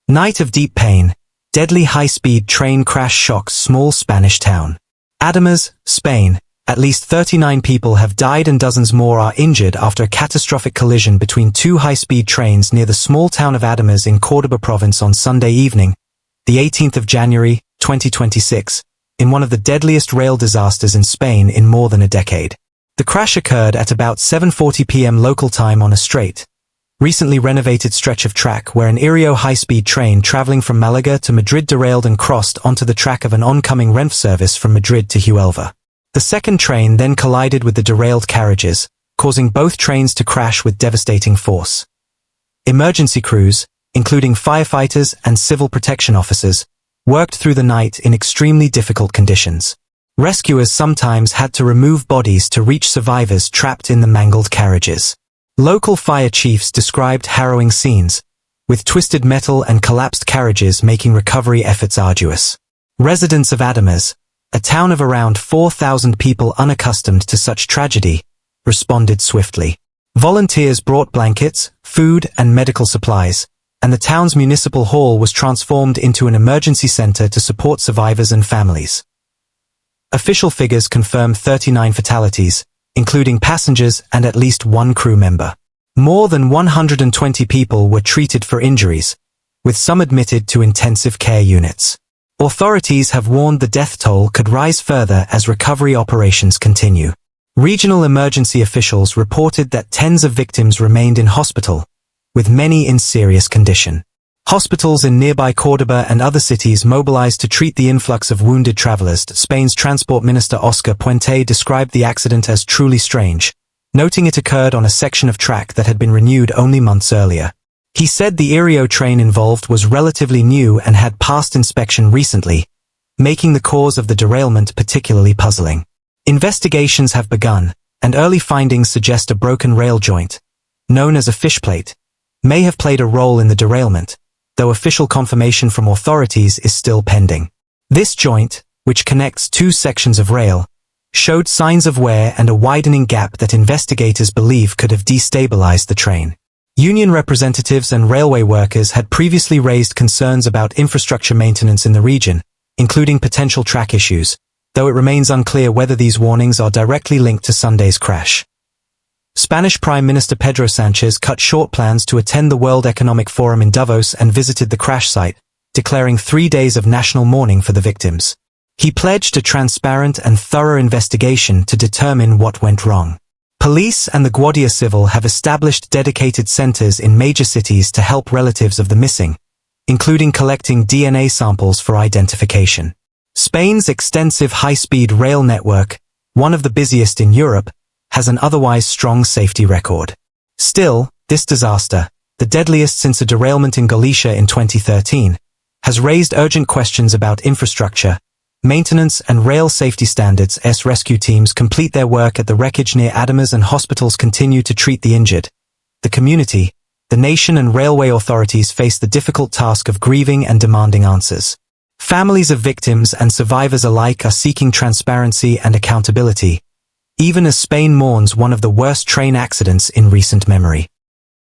Night of deep pain. Deadly high-speed train crash shocks small Spanish town. Adamas, Spain. At least 39 people have died and dozens more are injured after a catastrophic collision between two high-speed trains near the small town of Adamas in Córdoba province on Sunday evening, the 18th of January, 2026, in one of the deadliest rail disasters in Spain in more than a decade. The crash occurred at about 7:40 p.m. local time on a straight, recently renovated stretch of track where an Ireo high-speed train traveling from Malaga to Madrid derailed and crossed onto the track of an oncoming Renfe service from Madrid to Huelva. The second train then collided with the derailed carriages, causing both trains to crash with devastating force. Emergency crews, including firefighters and civil protection officers, worked through the night in extremely difficult conditions. Rescuers sometimes had to remove bodies to reach survivors trapped in the mangled carriages. Local fire chiefs described harrowing scenes, with twisted metal and collapsed carriages making recovery efforts arduous. Residents of Adamas, a town of around 4,000 people unaccustomed to such tragedy, responded swiftly. Volunteers brought blankets, food, and medical supplies, and the town's municipal hall was transformed into an emergency center to support survivors and families. Official figures confirm 39 fatalities, including passengers and at least one crew member. More than 120 people were treated for injuries, with some admitted to intensive care units. Authorities have warned the death toll could rise further as recovery operations continue. Regional emergency officials reported that tens of victims remained in hospital, with many in serious condition. Hospitals in nearby Córdoba and other cities mobilized to treat the influx of wounded travelers. Spain's Transport Minister Oscar Puente described the accident as truly strange, noting it occurred on a section of track that had been renewed only months earlier. He said the Ireo train involved was relatively new and had passed inspection recently, making the cause of the derailment particularly puzzling. Investigations have begun, and early findings suggest a broken rail joint, known as a fishplate, may have played a role in the derailment, though official confirmation from authorities is still pending. This joint, which connects two sections of rail, showed signs of wear and a widening gap that investigators believe could have destabilized the train. Union representatives and railway workers had previously raised concerns about infrastructure maintenance in the region, including potential track issues, though it remains unclear whether these warnings are directly linked to Sunday's crash. Spanish Prime Minister Pedro Sánchez cut short plans to attend the World Economic Forum in Davos and visited the crash site, declaring 3 days of national mourning for the victims. He pledged a transparent and thorough investigation to determine what went wrong. Police and the Guardia Civil have established dedicated centers in major cities to help relatives of the missing, including collecting DNA samples for identification. Spain's extensive high-speed rail network, one of the busiest in Europe, has an otherwise strong safety record. Still, this disaster, the deadliest since a derailment in Galicia in 2013, has raised urgent questions about infrastructure, maintenance and rail safety standards as rescue teams complete their work at the wreckage near Adamas and hospitals continue to treat the injured. The community, the nation and railway authorities face the difficult task of grieving and demanding answers. Families of victims and survivors alike are seeking transparency and accountability, even as Spain mourns one of the worst train accidents in recent memory.